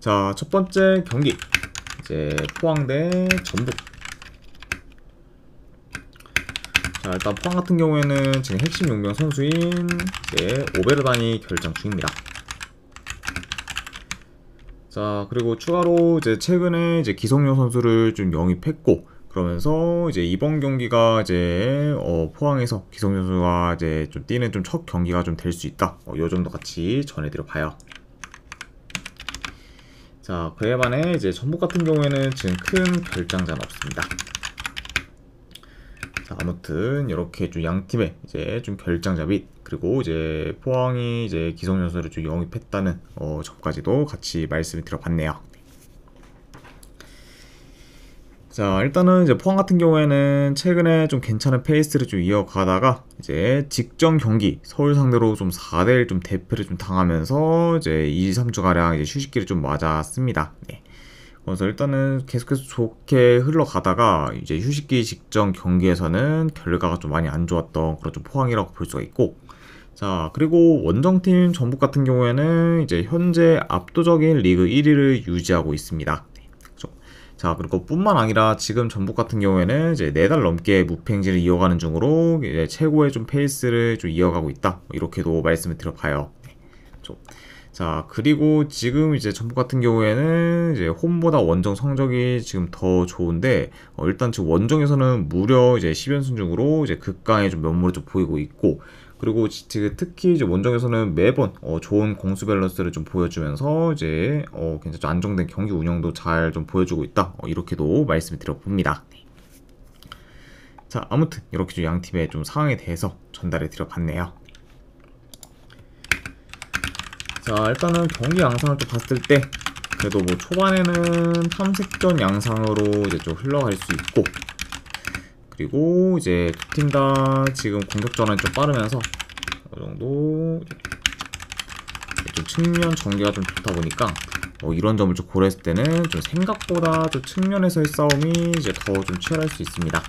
자, 첫 번째 경기 이제 포항 대 전북. 자, 일단 포항 같은 경우에는 지금 핵심 용병 선수인 이제 오베르단이 결장 중입니다. 자, 그리고 추가로 이제 최근에 이제 기성용 선수를 좀 영입했고, 그러면서 이제 이번 경기가 이제 포항에서 기성용 선수가 이제 좀 뛰는 좀 첫 경기가 좀 될 수 있다. 요 정도 같이 전해드려 봐요. 자, 그에 반해 이제 전북 같은 경우에는 지금 큰 결장자는 없습니다. 자, 아무튼 이렇게 좀 양 팀의 이제 좀 결장자 및 그리고 이제 포항이 이제 기성용 선수를 좀 영입했다는 점까지도 같이 말씀을 드려봤네요. 자, 일단은 이제 포항 같은 경우에는 최근에 좀 괜찮은 페이스를 좀 이어가다가 이제 직전 경기 서울 상대로 좀 4대1 좀 대패를 좀 당하면서 이제 2, 3주가량 이제 휴식기를 좀 맞았습니다. 네. 그래서 일단은 계속해서 좋게 흘러가다가 이제 휴식기 직전 경기에서는 결과가 좀 많이 안 좋았던 그런 좀 포항이라고 볼 수가 있고, 자, 그리고 원정팀 전북 같은 경우에는 이제 현재 압도적인 리그 1위를 유지하고 있습니다. 자, 그리고 뿐만 아니라 지금 전북 같은 경우에는 이제 4달 넘게 무패행진을 이어가는 중으로 이제 최고의 좀 페이스를 좀 이어가고 있다. 이렇게도 말씀을 드려봐요. 자, 그리고 지금 이제 전북 같은 경우에는 이제 홈보다 원정 성적이 지금 더 좋은데, 일단 지금 원정에서는 무려 이제 10연승 중으로 이제 극강의 좀 면모를 좀 보이고 있고, 그리고 지금 특히 이제 원정에서는 매번 좋은 공수 밸런스를 좀 보여주면서 이제 굉장히 좀 안정된 경기 운영도 잘 좀 보여주고 있다. 이렇게도 말씀을 드려봅니다. 자, 아무튼 이렇게 좀 양 팀의 좀 상황에 대해서 전달해 드려봤네요. 자, 일단은 경기 양상을 좀 봤을 때 그래도 뭐 초반에는 탐색전 양상으로 이제 좀 흘러갈 수 있고, 그리고 이제 두 팀 다 지금 공격 전환이 좀 빠르면서 어느 정도 좀 측면 전개가 좀 좋다 보니까 이런 점을 좀 고려했을 때는 좀 생각보다 좀 측면에서의 싸움이 이제 더 좀 치열할 수 있습니다.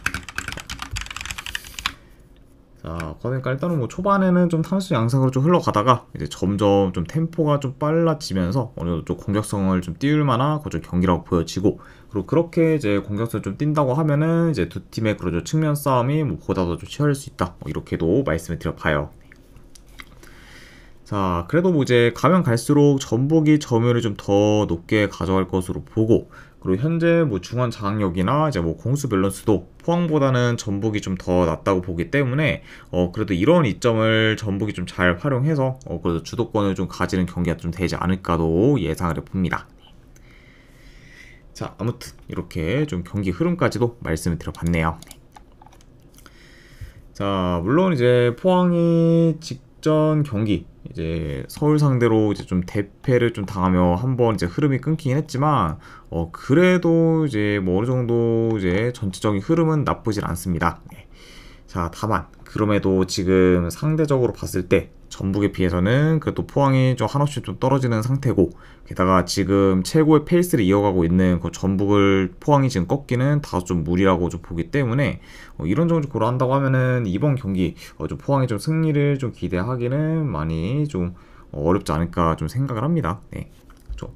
자, 그러니까 일단은 뭐 초반에는 좀 탐수 양상으로 좀 흘러가다가 이제 점점 좀 템포가 좀 빨라지면서 어느 정도 좀 공격성을 좀 띄울 만한 그런 경기라고 보여지고, 그리고 그렇게 이제 공격성을 좀 띈다고 하면은 이제 두 팀의 그런 측면 싸움이 뭐 보다도 좀 치열할 수 있다. 이렇게도 말씀을 드려봐요. 자, 그래도 뭐 이제 가면 갈수록 전북이 점유율을 좀 더 높게 가져갈 것으로 보고, 그리고 현재 뭐 중원 장악력이나 이제 뭐 공수 밸런스도 포항보다는 전북이 좀 더 낫다고 보기 때문에 그래도 이런 이점을 전북이 좀 잘 활용해서 그래도 주도권을 좀 가지는 경기가 좀 되지 않을까도 예상을 해봅니다. 자, 아무튼 이렇게 좀 경기 흐름까지도 말씀을 드려봤네요. 자, 물론 이제 포항이 직전 경기 이제 서울 상대로 이제 좀 대패를 좀 당하며 한번 이제 흐름이 끊기긴 했지만 그래도 이제 뭐 어느 정도 이제 전체적인 흐름은 나쁘진 않습니다. 네. 자, 다만 그럼에도 지금 상대적으로 봤을 때 전북에 비해서는 그래도 포항이 좀 한없이 좀 떨어지는 상태고, 게다가 지금 최고의 페이스를 이어가고 있는 그 전북을 포항이 지금 꺾기는 다소 좀 무리라고 좀 보기 때문에 이런 점을 좀 고려한다고 하면은 이번 경기 좀 포항이 좀 승리를 좀 기대하기는 많이 좀 어렵지 않을까 좀 생각을 합니다. 네, 그렇죠.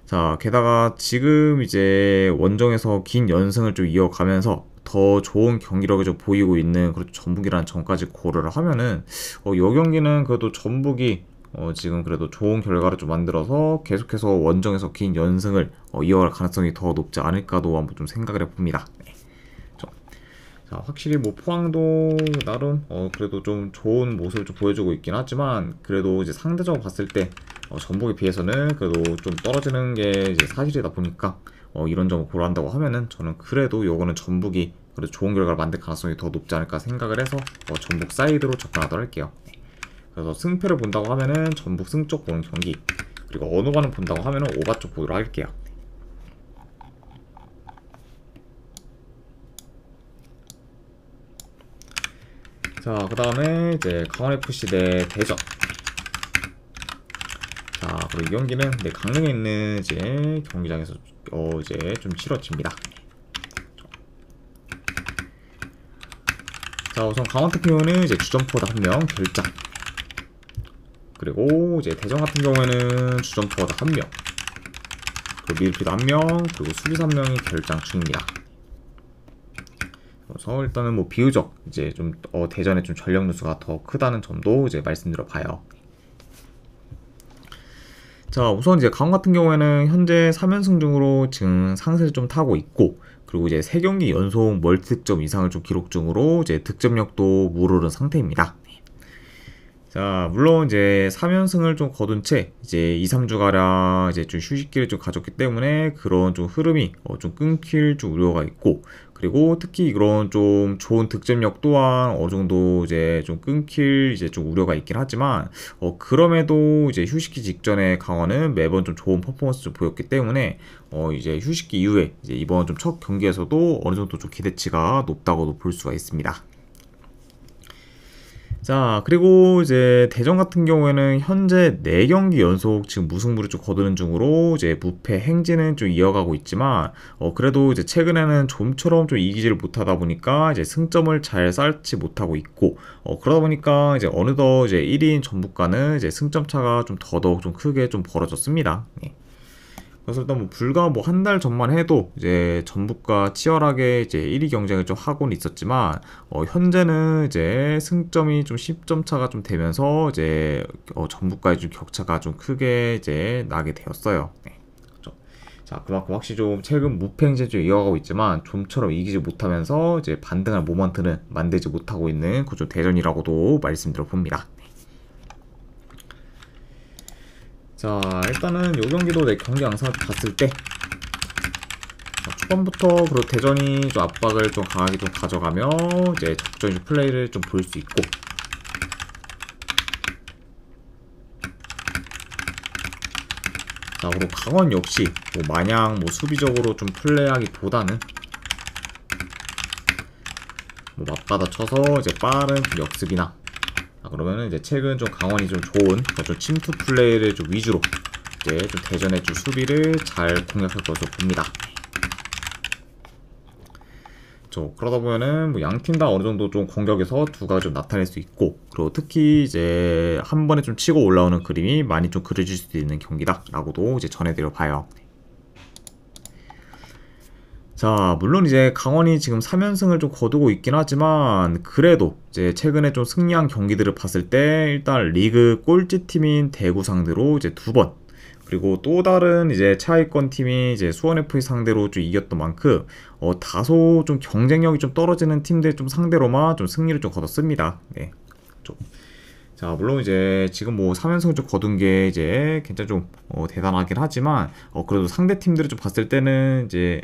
자, 게다가 지금 이제 원정에서 긴 연승을 좀 이어가면서 더 좋은 경기력을 좀 보이고 있는 그런 전북이라는 점까지 고려를 하면은 이 경기는 그래도 전북이 지금 그래도 좋은 결과를 좀 만들어서 계속해서 원정에서 긴 연승을 이어갈 가능성이 더 높지 않을까도 한번 좀 생각을 해봅니다. 네. 자, 확실히 뭐 포항도 나름 그래도 좀 좋은 모습을 좀 보여주고 있긴 하지만, 그래도 이제 상대적으로 봤을 때 전북에 비해서는 그래도 좀 떨어지는 게 이제 사실이다 보니까 이런 점을 고려한다고 하면은 저는 그래도 요거는 전북이 그래도 좋은 결과를 만들 가능성이 더 높지 않을까 생각을 해서 전북 사이드로 접근하도록 할게요. 그래서 승패를 본다고 하면은 전북 승 쪽 보는 경기, 그리고 언어관을 본다고 하면은 오바 쪽 보도록 할게요. 자, 그 다음에 이제 강원FC 대 대전. 자, 그리고 이 경기는 강릉에 있는 이제 경기장에서 이제 좀 치러집니다. 자, 우선 강원 같은 경우는 이제 주전포다 1명 결장. 그리고 이제 대전 같은 경우에는 주전포다 1명. 미드필더 1명, 그리고 수비수 1명이 결장 중입니다. 그래서 일단은 뭐 비교적 이제 좀 대전의 좀 전력 누수가 더 크다는 점도 이제 말씀드려 봐요. 자, 우선 이제 강원 같은 경우에는 현재 3연승 중으로 지금 상세를 좀 타고 있고, 그리고 이제 3경기 연속 멀티득점 이상을 좀 기록 중으로 이제 득점력도 무르른 상태입니다. 자, 물론 이제 3연승을 좀 거둔 채 이제 2, 3주가량 이제 좀 휴식기를 좀 가졌기 때문에 그런 좀 흐름이 좀 끊길 좀 우려가 있고, 그리고 특히 그런 좀 좋은 득점력 또한 어느 정도 이제 좀 끊길 이제 좀 우려가 있긴 하지만, 그럼에도 이제 휴식기 직전에 강원은 매번 좀 좋은 퍼포먼스 좀 보였기 때문에 이제 휴식기 이후에 이제 이번 좀 첫 경기에서도 어느 정도 좀 기대치가 높다고도 볼 수가 있습니다. 자, 그리고 이제 대전 같은 경우에는 현재 4경기 연속 지금 무승부를 좀 거두는 중으로 이제 무패 행진은 좀 이어가고 있지만, 그래도 이제 최근에는 좀처럼 좀 이기지를 못하다 보니까 이제 승점을 잘 쌓지 못하고 있고, 그러다 보니까 이제 어느덧 이제 1위인 전북과는 이제 승점 차가 좀 더더욱 좀 크게 좀 벌어졌습니다. 네. 그래서 일단 뭐 불과 뭐 한 달 전만 해도 이제 전북과 치열하게 이제 1위 경쟁을 좀 하고는 있었지만, 현재는 이제 승점이 좀 10점 차가 좀 되면서 이제 전북과의 좀 격차가 좀 크게 이제 나게 되었어요. 네. 그렇죠. 자, 그만큼 확실히 좀 최근 무패 행진을 좀 이어가고 있지만 좀처럼 이기지 못하면서 이제 반등할 모먼트는 만들지 못하고 있는 그좀 대전이라고도 말씀드려 봅니다. 자, 일단은 요 경기도 내 경기 양상을 봤을 때 초반부터 그리고 대전이 좀 압박을 좀 강하게 좀 가져가며 이제 적절히 플레이를 좀 볼 수 있고, 자, 그리고 강원 역시 뭐 마냥 뭐 수비적으로 좀 플레이하기보다는 뭐 맞받아 쳐서 이제 빠른 좀 역습이나, 그러면은 이제 최근 좀 강원이 좀 좋은 좀 침투 플레이를 좀 위주로 이제 좀 대전의 좀 수비를 잘 공략할 것으로 봅니다. 그러다 보면은 뭐 양팀 다 어느 정도 좀 공격에서 두각을 좀 나타낼 수 있고, 그리고 특히 이제 한 번에 좀 치고 올라오는 그림이 많이 좀 그려질 수도 있는 경기다라고도 이제 전해드려 봐요. 자, 물론 이제 강원이 지금 3연승을 좀 거두고 있긴 하지만, 그래도 이제 최근에 좀 승리한 경기들을 봤을 때 일단 리그 꼴찌 팀인 대구 상대로 이제 2번, 그리고 또 다른 이제 차위권 팀이 이제 수원 FA 상대로 좀 이겼던 만큼 다소 좀 경쟁력이 좀 떨어지는 팀들 좀 상대로만 좀 승리를 좀 거뒀습니다. 네. 자, 물론 이제 지금 뭐 3연승을 좀 거둔 게 이제 굉장히 좀 대단하긴 하지만, 그래도 상대 팀들을 좀 봤을 때는 이제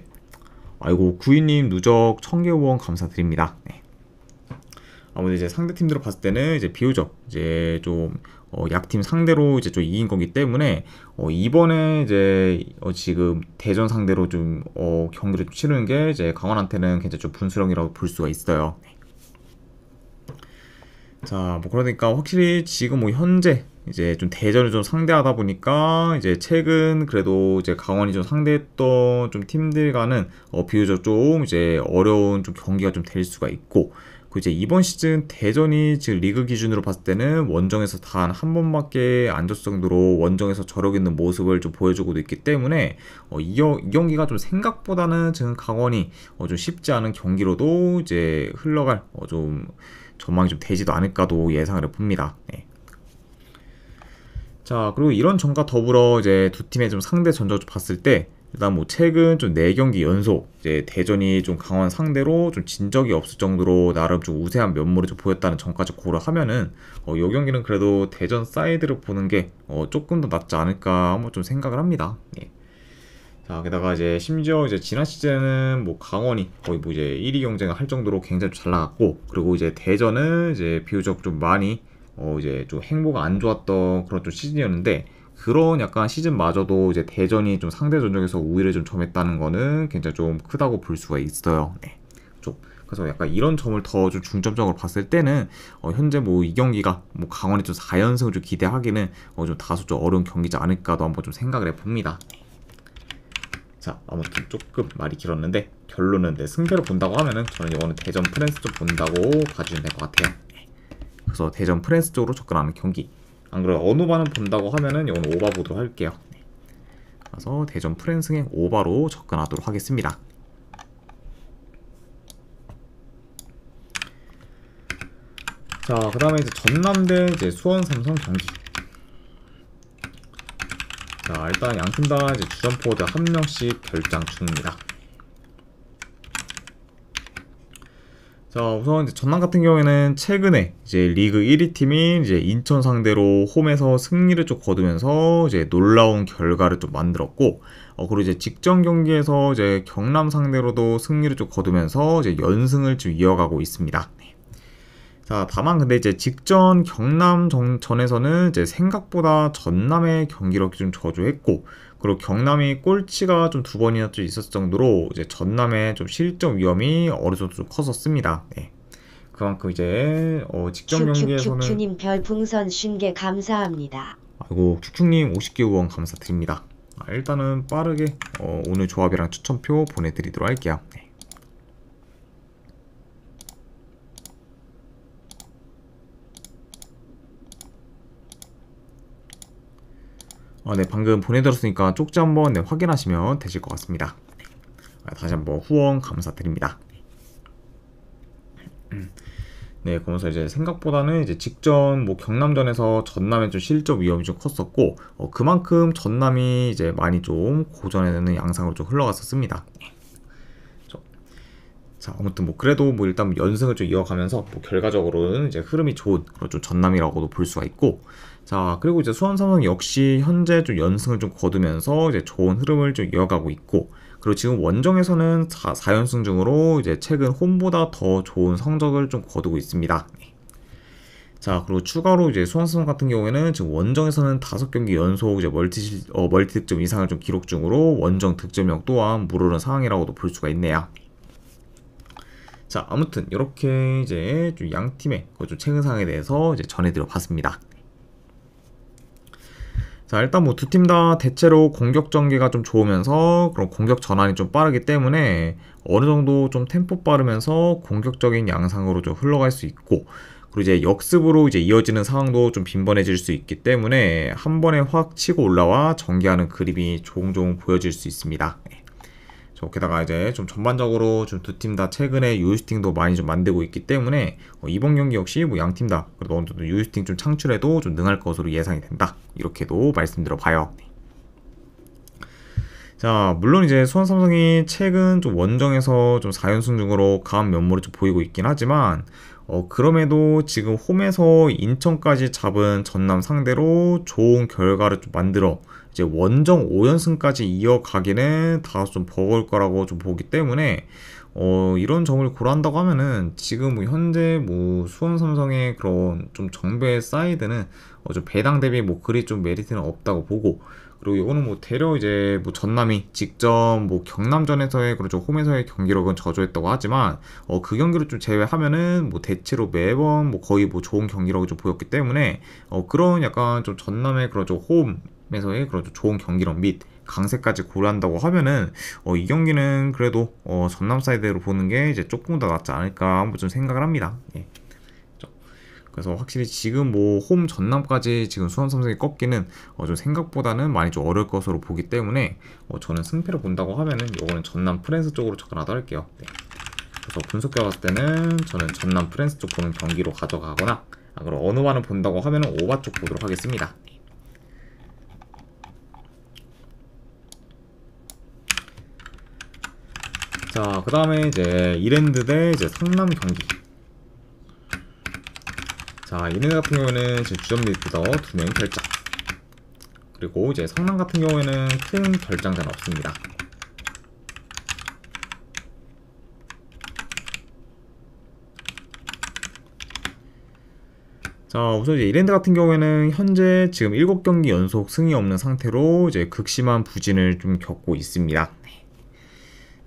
아이고, 구이님 누적 1000개 후원 감사드립니다. 네. 아무래도 이제 상대 팀들을 봤을 때는 이제 비교적 이제 좀 약팀 상대로 이제 좀 이긴 거기 때문에 이번에 이제 지금 대전 상대로 좀 경기를 좀 치르는 게 이제 강원한테는 굉장히 좀 분수령이라고 볼 수가 있어요. 네. 자, 뭐 그러니까 확실히 지금 뭐 현재 이제 좀 대전을 좀 상대하다 보니까 이제 최근 그래도 이제 강원이 좀 상대했던 좀 팀들과는 비교적 좀 이제 어려운 좀 경기가 좀 될 수가 있고, 그 이제 이번 시즌 대전이 지금 리그 기준으로 봤을 때는 원정에서 단 한 번밖에 안 졌을 정도로 원정에서 저력 있는 모습을 좀 보여주고도 있기 때문에 이 경기가 좀 생각보다는 지금 강원이 좀 쉽지 않은 경기로도 이제 흘러갈 좀 전망이 좀 되지도 않을까도 예상을 해봅니다. 네. 자, 그리고 이런 점과 더불어 이제 두 팀의 좀 상대 전적을 봤을 때 일단 뭐 최근 좀 4경기 연속 이제 대전이 좀 강원 상대로 좀 진 적이 없을 정도로 나름 좀 우세한 면모를 좀 보였다는 점까지 고려하면은 이 경기는 그래도 대전 사이드를 보는 게 조금 더 낫지 않을까 한번 좀 생각을 합니다. 예. 자, 게다가 이제 심지어 이제 지난 시즌은 뭐 강원이 거의 뭐 이제 1위 경쟁을 할 정도로 굉장히 잘 나갔고, 그리고 이제 대전은 이제 비교적 좀 많이 이제 좀 행보가 안 좋았던 그런 좀 시즌이었는데, 그런 약간 시즌마저도 이제 대전이 좀 상대 전적에서 우위를 좀 점했다는 거는 굉장히 좀 크다고 볼 수가 있어요. 네. 그래서 약간 이런 점을 더 좀 중점적으로 봤을 때는 현재 뭐 이 경기가 뭐 강원이 좀 4연승을 좀 기대하기는 좀 다소 좀 어려운 경기지 않을까도 한번 좀 생각을 해봅니다. 자, 아무튼 조금 말이 길었는데 결론은 승패를 본다고 하면은 저는 이거는 대전 프랜스 쪽 본다고 봐주시면 될 것 같아요. 그래서 대전 프랜스 쪽으로 접근하는 경기. 안 그래도 어느 반은 본다고 하면은 이건 오바 보도록 할게요. 따라서 대전 프랜승의 오바로 접근하도록 하겠습니다. 자, 그 다음에 이제 전남 대 이제 수원 삼성 경기. 자, 일단 양팀 다 이제 주전 포워드 한 명씩 결장 중입니다. 자, 우선 이제 전남 같은 경우에는 최근에 이제 리그 1위 팀인 이제 인천 상대로 홈에서 승리를 좀 거두면서 이제 놀라운 결과를 좀 만들었고, 그리고 이제 직전 경기에서 이제 경남 상대로도 승리를 좀 거두면서 이제 연승을 좀 이어가고 있습니다. 자, 다만 근데 이제 직전 경남 전에서는 이제 생각보다 전남의 경기력이 좀 저조했고, 그리고 경남이 골치가 좀 두 번이나 좀 있었을 정도로 이제 전남의 좀 실점 위험이 어느 정도 좀 컸었습니다. 네. 그만큼 이제 직전 경기에서는 큐큐큐큐님 별풍선 50개 감사합니다. 아이고, 큐큐님 50개 후원 감사드립니다. 일단은 빠르게 오늘 조합이랑 추천표 보내드리도록 할게요. 네. 네, 방금 보내드렸으니까 쪽지 한번 확인하시면 되실 것 같습니다. 다시 한번 후원 감사드립니다. 네, 그러면서 이제 생각보다는 이제 직전 뭐 경남전에서 전남의 좀 실점 위험이 좀 컸었고, 그만큼 전남이 이제 많이 좀 고전에는 양상으로 좀 흘러갔었습니다. 자, 아무튼 뭐 그래도 뭐 일단 연승을 좀 이어가면서 뭐 결과적으로는 이제 흐름이 좋은 그런 좀 전남이라고도 볼 수가 있고, 자, 그리고 이제 수원 삼성 역시 현재 좀 연승을 좀 거두면서 이제 좋은 흐름을 좀 이어가고 있고, 그리고 지금 원정에서는 4연승 중으로 이제 최근 홈보다 더 좋은 성적을 좀 거두고 있습니다. 자, 그리고 추가로 이제 수원 삼성 같은 경우에는 지금 원정에서는 5경기 연속 이제 멀티 득점 이상을 좀 기록 중으로 원정 득점력 또한 무르른 상황이라고도 볼 수가 있네요. 자, 아무튼 이렇게 이제 좀 양 팀의 좀 최근 상황에 대해서 이제 전해드려 봤습니다. 자, 일단 뭐 두 팀 다 대체로 공격 전개가 좀 좋으면서 그런 공격 전환이 좀 빠르기 때문에 어느 정도 좀 템포 빠르면서 공격적인 양상으로 좀 흘러갈 수 있고, 그리고 이제 역습으로 이제 이어지는 상황도 좀 빈번해질 수 있기 때문에 한 번에 확 치고 올라와 전개하는 그림이 종종 보여질 수 있습니다. 게다가 이제 좀 전반적으로 좀 두 팀 다 최근에 유효슈팅도 많이 좀 만들고 있기 때문에 이번 경기 역시 뭐 양 팀 다 그래도 어느 정도 유효슈팅 좀 창출해도 좀 능할 것으로 예상이 된다, 이렇게도 말씀드려 봐요. 자, 물론 이제 수원 삼성이 최근 좀 원정에서 좀 4연승 중으로 강한 면모를 좀 보이고 있긴 하지만 그럼에도 지금 홈에서 인천까지 잡은 전남 상대로 좋은 결과를 좀 만들어 이제 원정 5연승까지 이어가기는 다소 좀 버거울 거라고 좀 보기 때문에 이런 점을 고려한다고 하면은 지금 뭐 현재 뭐 수원 삼성의 그런 좀 정배 사이드는 좀 배당 대비 뭐 그리 좀 메리트는 없다고 보고, 그리고 이거는 뭐 대려 이제 뭐 전남이 직접 뭐 경남전에서의 그런 좀 홈에서의 경기력은 저조했다고 하지만 그 경기를 좀 제외하면은 뭐 대체로 매번 뭐 거의 뭐 좋은 경기력을 좀 보였기 때문에 그런 약간 좀 전남의 그런 좀 홈에서의 그런 좀 좋은 경기력 및 강세까지 고려한다고 하면은 이 경기는 그래도 전남 사이드로 보는 게 이제 조금 더 낫지 않을까 한번 좀 생각을 합니다. 예. 그래서 확실히 지금 뭐 홈 전남까지 지금 수원 삼성이 꺾기는 좀 생각보다는 많이 좀 어려울 것으로 보기 때문에 저는 승패를 본다고 하면은 이거는 전남 프랜스 쪽으로 접근하도록 할게요. 네. 그래서 분석해 봤을 때는 저는 전남 프랜스 쪽 보는 경기로 가져가거나, 그럼 어느 와는 본다고 하면은 오바 쪽 보도록 하겠습니다. 자, 그 다음에 이제 이랜드 대 이제 성남 경기. 자, 이랜드 같은 경우에는 지금 주전 미드필더 2명이 결장, 그리고 이제 성남 같은 경우에는 큰 결장자는 없습니다. 자, 우선 이제 이랜드 같은 경우에는 현재 지금 7경기 연속 승이 없는 상태로 이제 극심한 부진을 좀 겪고 있습니다.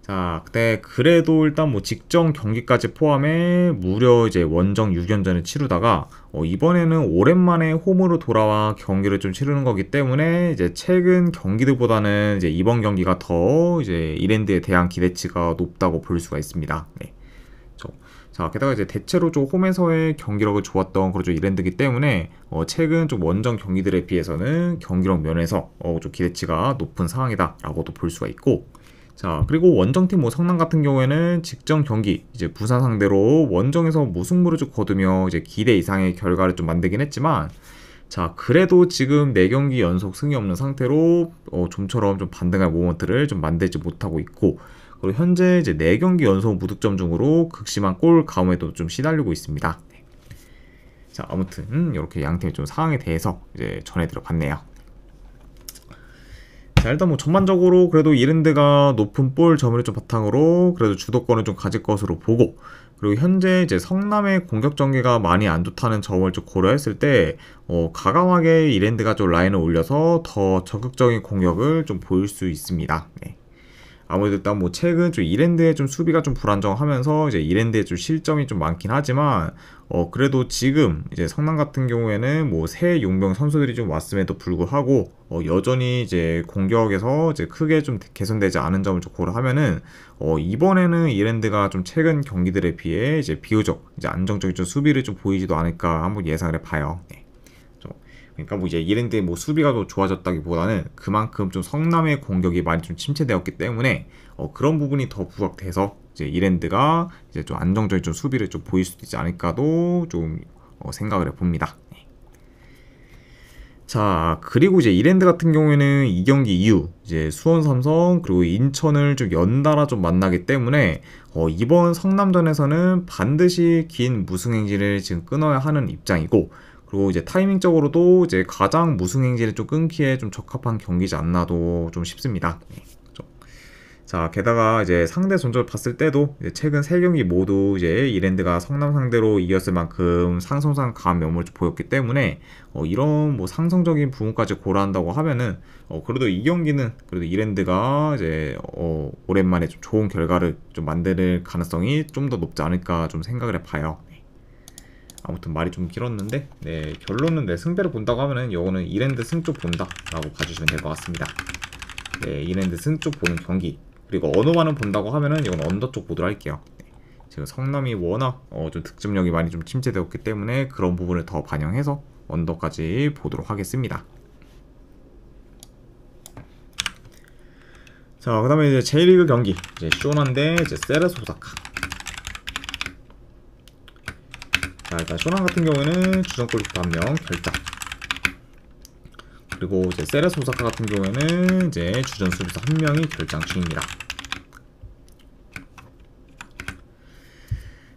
자, 근데 그래도 일단 뭐 직전 경기까지 포함해 무려 이제 원정 6연전을 치르다가 이번에는 오랜만에 홈으로 돌아와 경기를 좀 치르는 거기 때문에 이제 최근 경기들보다는 이제 이번 경기가 더 이제 이랜드에 대한 기대치가 높다고 볼 수가 있습니다. 네. 자, 게다가 이제 대체로 좀 홈에서의 경기력을 좋았던 그런 좀 이랜드이기 때문에 최근 좀 원정 경기들에 비해서는 경기력 면에서 좀 기대치가 높은 상황이다라고도 볼 수가 있고, 자, 그리고 원정팀 뭐 성남 같은 경우에는 직전 경기 이제 부산 상대로 원정에서 무승부를 좀 거두며 이제 기대 이상의 결과를 좀 만들긴 했지만, 자, 그래도 지금 4경기 연속 승이 없는 상태로 좀처럼 좀 반등할 모먼트를 좀 만들지 못하고 있고, 그리고 현재 이제 4경기 연속 무득점 중으로 극심한 골 가움에도 좀 시달리고 있습니다. 네. 자, 아무튼 이렇게 양팀의 좀 상황에 대해서 이제 전해드려 봤네요. 자, 일단 뭐 전반적으로 그래도 이랜드가 높은 볼 점유율 좀 바탕으로 그래도 주도권을 좀 가질 것으로 보고, 그리고 현재 이제 성남의 공격 전개가 많이 안 좋다는 점을 좀 고려했을 때 과감하게 이랜드가 좀 라인을 올려서 더 적극적인 공격을 좀 보일 수 있습니다. 네. 아무래도 일단 뭐 최근 좀 이랜드의 좀 수비가 좀 불안정하면서 이제 이랜드의 좀 실점이 좀 많긴 하지만 그래도 지금 이제 성남 같은 경우에는 뭐 새 용병 선수들이 좀 왔음에도 불구하고 여전히 이제 공격에서 이제 크게 좀 개선되지 않은 점을 좀 고려하면은 이번에는 이랜드가 좀 최근 경기들에 비해 이제 비교적 이제 안정적인 좀 수비를 좀 보이지도 않을까 한번 예상을 해봐요. 네. 그러니까 뭐 이제 이랜드의 뭐 수비가 더 좋아졌다기보다는 그만큼 좀 성남의 공격이 많이 좀 침체되었기 때문에 그런 부분이 더 부각돼서 이제 이랜드가 이제 좀 안정적인 좀 수비를 좀 보일 수도 있지 않을까도 좀 생각을 해봅니다. 네. 자, 그리고 이제 이랜드 같은 경우에는 이 경기 이후 이제 수원 삼성 그리고 인천을 좀 연달아 좀 만나기 때문에 이번 성남전에서는 반드시 긴 무승 행진을 지금 끊어야 하는 입장이고, 그리고 이제 타이밍적으로도 이제 가장 무승 행진을 좀 끊기에 좀 적합한 경기지 않나도 좀 싶습니다. 네, 그렇죠. 자, 게다가 이제 상대 전적을 봤을 때도 이제 최근 3경기 모두 이제 이랜드가 성남 상대로 이겼을 만큼 상성상 강한 면모를 좀 보였기 때문에 이런 뭐 상성적인 부분까지 고려한다고 하면은 그래도 이 경기는 그래도 이랜드가 이제 오랜만에 좀 좋은 결과를 좀 만들 가능성이 좀 더 높지 않을까 좀 생각을 해봐요. 아무튼 말이 좀 길었는데, 네, 결론은 내 승배를 본다고 하면은 이거는 이랜드 승 쪽 본다 라고 봐주시면 될 것 같습니다. 네, 이랜드 승 쪽 보는 경기, 그리고 언어만은 본다고 하면은 이건 언더 쪽 보도록 할게요. 네, 지금 성남이 워낙 좀 득점력이 많이 좀 침체되었기 때문에 그런 부분을 더 반영해서 언더까지 보도록 하겠습니다. 자, 그 다음에 이제 J리그 경기, 이제 쇼난데 이제 세레스 오사카. 자, 일단 쇼난 같은 경우에는 주전 골키퍼 1명 결장, 그리고 이제 세레스 오사카 같은 경우에는 이제 주전 수비수 1명이 결장 중입니다.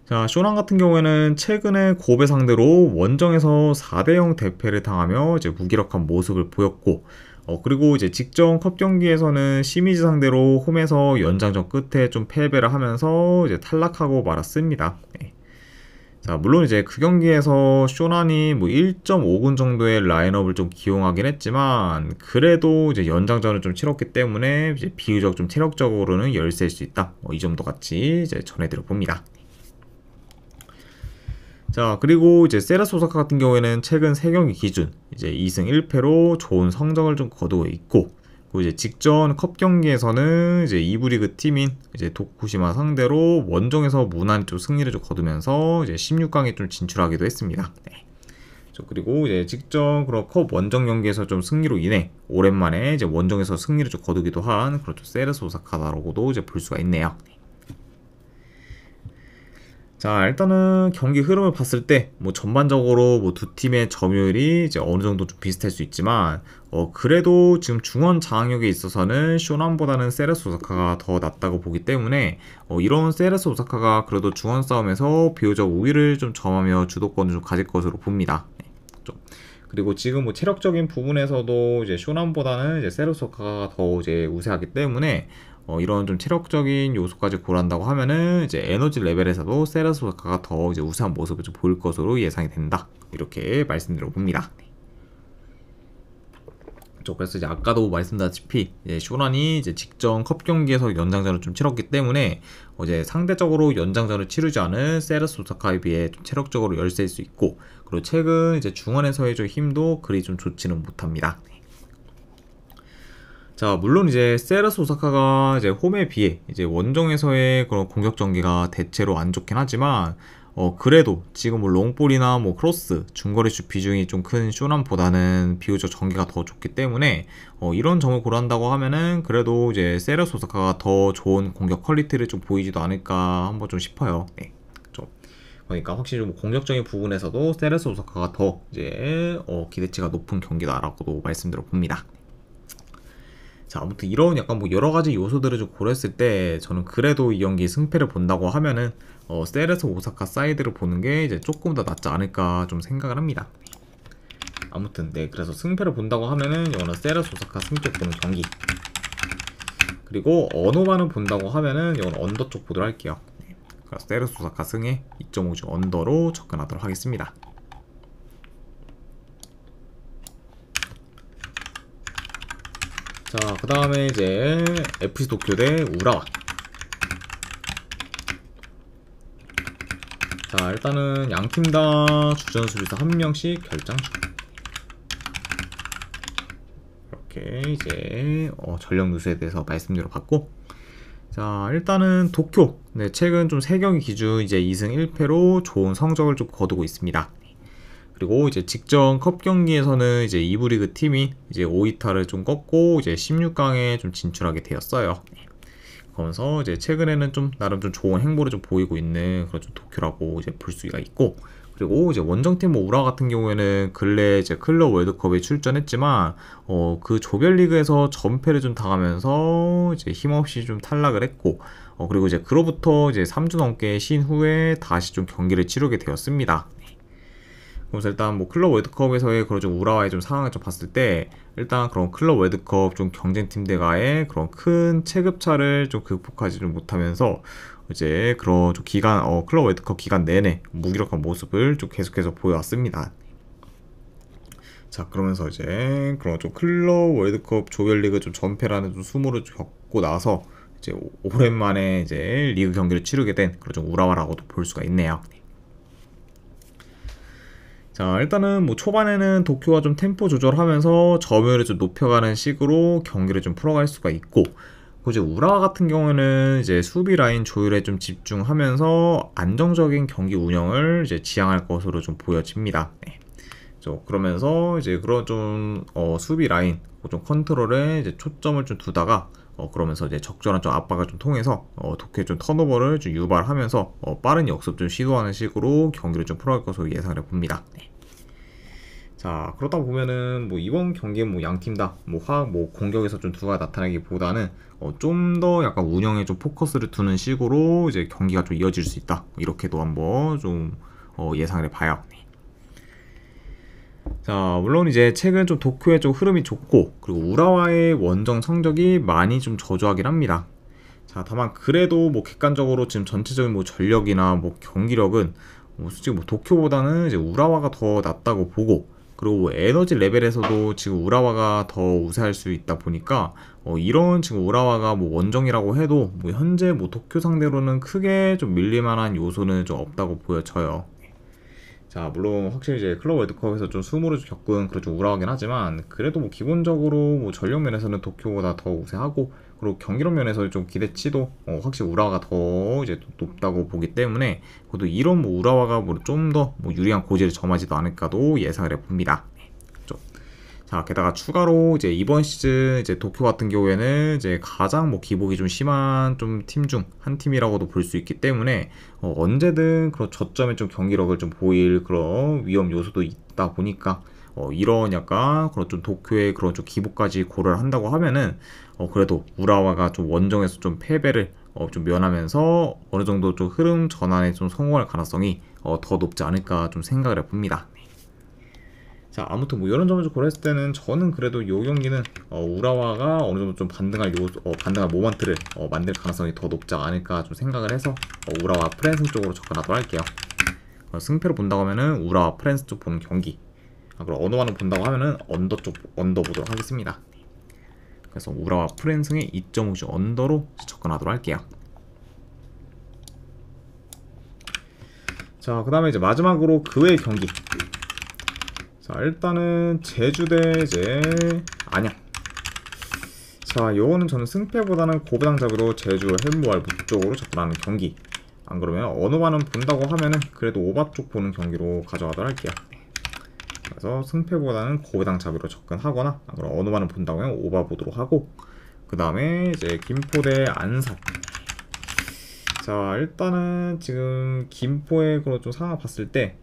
자, 쇼난 같은 경우에는 최근에 고베 상대로 원정에서 4대0 대패를 당하며 이제 무기력한 모습을 보였고, 그리고 이제 직전 컵 경기에서는 시미즈 상대로 홈에서 연장전 끝에 좀 패배를 하면서 이제 탈락하고 말았습니다. 네. 자, 물론 이제 그 경기에서 쇼난이 뭐 1.5군 정도의 라인업을 좀 기용하긴 했지만 그래도 이제 연장전을 좀 치렀기 때문에 이제 비교적 좀 체력적으로는 열세일 수 있다. 이 점도 같이 이제 전해드려 봅니다. 자, 그리고 이제 세레스 오사카 같은 경우에는 최근 3경기 기준 이제 2승 1패로 좋은 성적을 좀 거두고 있고, 그리고 이제 직전 컵 경기에서는 이제 2부 리그 팀인 이제 도쿠시마 상대로 원정에서 무난 좀 승리를 좀 거두면서 이제 16강에 좀 진출하기도 했습니다. 네. 그리고 이제 직전 그런 컵 원정 경기에서 좀 승리로 인해 오랜만에 이제 원정에서 승리를 좀 거두기도 한 그런 좀 세레스 오사카다라고도 이제 볼 수가 있네요. 네. 자, 일단은 경기 흐름을 봤을 때 뭐 전반적으로 뭐 두 팀의 점유율이 이제 어느 정도 좀 비슷할 수 있지만 그래도 지금 중원 장악력에 있어서는 쇼난보다는 세레스 오사카가 더 낫다고 보기 때문에 이런 세레스 오사카가 그래도 중원 싸움에서 비교적 우위를 좀 점하며 주도권을 좀 가질 것으로 봅니다. 네, 그리고 지금 뭐 체력적인 부분에서도 이제 쇼난보다는 이제 세레스 오사카가 더 이제 우세하기 때문에 이런 좀 체력적인 요소까지 고려한다고 하면은 이제 에너지 레벨에서도 세레스 오사카가 더 이제 우세한 모습을 좀 보일 것으로 예상이 된다. 이렇게 말씀드려 봅니다. 그래서 이제 아까도 말씀드렸다시피 이제 쇼난이 이제 직전 컵 경기에서 연장전을 좀 치렀기 때문에 이제 상대적으로 연장전을 치르지 않은 세레스 오사카에 비해 좀 체력적으로 열세일 수 있고, 그리고 최근 이제 중원에서의 좀 힘도 그리 좀 좋지는 못합니다. 자, 물론 이제 세레스 오사카가 이제 홈에 비해 이제 원정에서의 그런 공격 전개가 대체로 안 좋긴 하지만 그래도 지금 뭐 롱볼이나 뭐 크로스, 중거리 슛 비중이 좀 큰 쇼남보다는 비교적 전개가 더 좋기 때문에 이런 점을 고려한다고 하면은 그래도 이제 세레스 오사카가 더 좋은 공격 퀄리티를 좀 보이지도 않을까 한번 좀 싶어요. 네. 좀 그러니까 확실히 좀 공격적인 부분에서도 세레스 오사카가 더 이제 기대치가 높은 경기다라고도 말씀드려 봅니다. 자, 아무튼 이런 약간 뭐 여러 가지 요소들을 좀 고려했을 때 저는 그래도 이 경기 승패를 본다고 하면은 세레스 오사카 사이드를 보는 게 이제 조금 더 낫지 않을까 좀 생각을 합니다. 아무튼 네, 그래서 승패를 본다고 하면은 이거는 세레스 오사카 승쪽 보는 경기. 그리고 언어만을 본다고 하면은 이건 언더 쪽 보도록 할게요. 그래서 세레스 오사카 승에 2.5주 언더로 접근하도록 하겠습니다. 자, 그 다음에 이제 FC 도쿄 대 우라와. 자, 일단은 양팀 다 주전 수비수 한 명씩 결장중. 이렇게 이제 전력 누수에 대해서 말씀드려 봤고, 자, 일단은 도쿄, 네, 최근 좀 3경기 기준 이제 2승 1패로 좋은 성적을 좀 거두고 있습니다. 그리고 이제 직전 컵 경기에서는 이제 2부 리그 팀이 이제 오이타를 좀 꺾고 이제 16강에 좀 진출하게 되었어요. 그러면서 이제 최근에는 좀 나름 좀 좋은 행보를 좀 보이고 있는 그런 좀 도쿄라고 이제 볼 수가 있고, 그리고 이제 원정팀 뭐 우라 같은 경우에는 근래 이제 클럽 월드컵에 출전했지만 그 조별리그에서 전패를 좀 당하면서 이제 힘없이 좀 탈락을 했고, 그리고 이제 그로부터 이제 3주 넘게 쉰 후에 다시 좀 경기를 치르게 되었습니다. 그래서 일단 뭐 클럽 월드컵에서의 그런 좀 우라와의 좀 상황을 좀 봤을 때 일단 그런 클럽 월드컵 좀 경쟁팀들과의 그런 큰 체급차를 좀 극복하지 좀 못하면서 이제 그런 좀 기간 클럽 월드컵 기간 내내 무기력한 모습을 좀 계속해서 보여왔습니다. 자, 그러면서 이제 그런 좀 클럽 월드컵 조별리그 좀 전패라는 좀 수모를 겪고 나서 이제 오랜만에 이제 리그 경기를 치르게 된 그런 좀 우라와라고도 볼 수가 있네요. 자, 일단은 뭐 초반에는 도쿄가 좀 템포 조절하면서 점유율을 좀 높여가는 식으로 경기를 좀 풀어갈 수가 있고, 이제 우라와 같은 경우는 이제 수비 라인 조율에 좀 집중하면서 안정적인 경기 운영을 이제 지향할 것으로 좀 보여집니다. 네. 그러면서 이제 그런 좀 수비 라인 좀 컨트롤에 이제 초점을 좀 두다가 그러면서 이제 적절한 좀 압박을 좀 통해서 도쿄의 좀 턴오버를 좀 유발하면서 빠른 역습 좀 시도하는 식으로 경기를 좀 풀어갈 것으로 예상을 해봅니다. 네. 자, 그러다 보면은 뭐 이번 경기는 뭐 양팀 다 뭐 공격에서 좀 두가 나타나기보다는 좀 더 약간 운영에 좀 포커스를 두는 식으로 이제 경기가 좀 이어질 수 있다, 이렇게도 한번 좀 예상을 해봐요. 네. 자, 물론 이제 최근 좀 도쿄의 좀 흐름이 좋고, 그리고 우라와의 원정 성적이 많이 좀 저조하긴 합니다. 자, 다만 그래도 뭐 객관적으로 지금 전체적인 뭐 전력이나 뭐 경기력은 솔직히 뭐 도쿄보다는 이제 우라와가 더 낫다고 보고, 그리고 에너지 레벨에서도 지금 우라와가 더 우세할 수 있다 보니까 이런 지금 우라와가 뭐 원정이라고 해도 뭐 현재 뭐 도쿄 상대로는 크게 좀 밀릴만한 요소는 좀 없다고 보여져요. 자, 물론 확실히 이제 클럽 월드컵에서 좀 수모를 겪은 그런 좀 우라하긴 하지만 그래도 뭐 기본적으로 뭐 전력 면에서는 도쿄보다 더 우세하고, 그리고 경기력 면에서 좀 기대치도 확실히 우라와가 더 이제 높다고 보기 때문에 그래도 이런 뭐 우라와가 뭐 좀 더 뭐 유리한 고지를 점하지도 않을까도 예상을 해봅니다. 자, 게다가 추가로 이제 이번 시즌 이제 도쿄 같은 경우에는 이제 가장 뭐 기복이 좀 심한 좀 팀 중 한 팀이라고도 볼 수 있기 때문에 언제든 그런 저점의 좀 경기력을 좀 보일 그런 위험 요소도 있다 보니까 이런 약간 그런 좀 도쿄의 그런 좀 기복까지 고려를 한다고 하면은 그래도 우라와가 좀 원정에서 좀 패배를 좀 면하면서 어느 정도 좀 흐름 전환에 좀 성공할 가능성이 더 높지 않을까 좀 생각을 해봅니다. 자, 아무튼 뭐 이런 점을 좀 고려했을 때는 저는 그래도 이 경기는 우라와가 어느 정도 좀 반등할 반등할 모먼트를 만들 가능성이 더 높지 않을까 좀 생각을 해서 우라와 프랜스 쪽으로 접근하도록 할게요. 승패로 본다고 하면은 우라와 프랜스 쪽 보는 경기. 그리고 언어만을 본다고 하면은 언더 보도록 하겠습니다. 그래서 우라와 프랜스의 2.5주 언더로 접근하도록 할게요. 자, 그 다음에 이제 마지막으로 그 외의 경기. 자, 일단은 제주 대 이제 안양. 자, 자, 요거는 저는 승패보다는 고배당 잡이로 제주 햄무알 북쪽으로 접근하는 경기. 안 그러면 언어반은 본다고 하면은 그래도 오바 쪽 보는 경기로 가져가도록 할게요. 그래서 승패보다는 고배당 잡이로 접근하거나, 안 그러면 언어반은 본다고 하면 오바 보도록 하고, 그 다음에 이제 김포 대 안산. 자, 일단은 지금 김포의 그런 좀 상황 봤을 때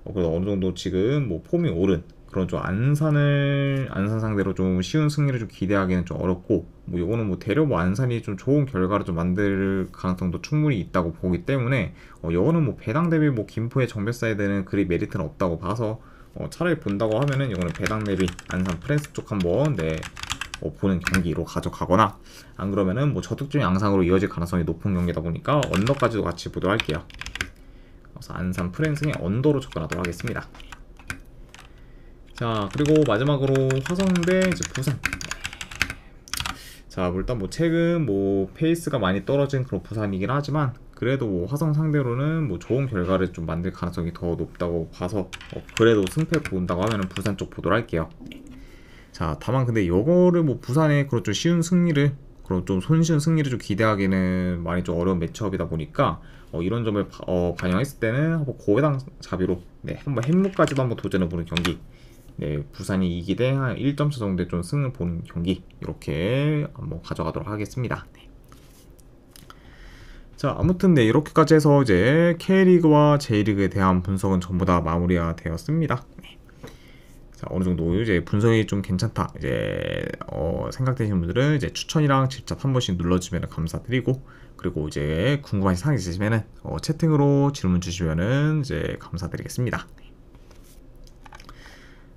그래도 어느 정도 지금 뭐 폼이 오른 그런 좀 안산 상대로 좀 쉬운 승리를 좀 기대하기는 좀 어렵고, 뭐 요거는 뭐 대려 뭐 안산이 좀 좋은 결과를 좀 만들 가능성도 충분히 있다고 보기 때문에 요거는 뭐 배당 대비 뭐 김포의 정배 사이드는 그리 메리트는 없다고 봐서 차라리 본다고 하면은 요거는 배당 대비 안산 프랜스 쪽 한번 보는 경기로 가져가거나, 안 그러면은 뭐 저득점 양상으로 이어질 가능성이 높은 경기다 보니까 언더까지도 같이 보도록 할게요. 그래서 안산 프랜스의 언더로 접근하도록 하겠습니다. 자, 그리고 마지막으로 화성대 이제 부산. 자, 일단 뭐 최근 뭐 페이스가 많이 떨어진 그런 부산이긴 하지만 그래도 뭐 화성 상대로는 뭐 좋은 결과를 좀 만들 가능성이 더 높다고 봐서 그래도 승패 본다고 하면은 부산 쪽 보도록 할게요. 자, 다만 근데 요거를 뭐 부산의 그런 좀 쉬운 승리를, 그런 좀 손쉬운 승리를 좀 기대하기는 많이 좀 어려운 매치업이다 보니까 이런 점을 반영했을 때는 한번 고배당 잡이로 한번 햄무까지도 한번 도전해보는 경기, 부산이 이기되 한 1점차 정도의 좀 승을 보는 경기, 이렇게 한번 가져가도록 하겠습니다. 자, 아무튼 이렇게까지 해서 이제 K리그와 J리그에 대한 분석은 전부 다 마무리가 되었습니다. 자, 어느 정도 이제 분석이 좀 괜찮다 이제 생각되시는 분들은 이제 추천이랑 직접 한 번씩 눌러주면 감사드리고, 그리고 이제 궁금하신 사항이 있으시면은 채팅으로 질문 주시면은 이제 감사드리겠습니다.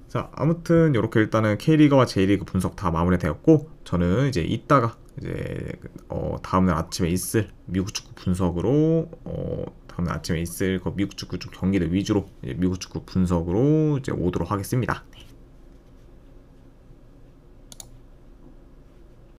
자, 아무튼 이렇게 일단은 K리그와 J리그 분석 다 마무리되었고, 저는 이제 이따가 이제 다음날 아침에 있을 미국 축구 분석으로 다음날 아침에 있을 그 미국 축구 좀 경기들 위주로 이제 미국 축구 분석으로 이제 오도록 하겠습니다.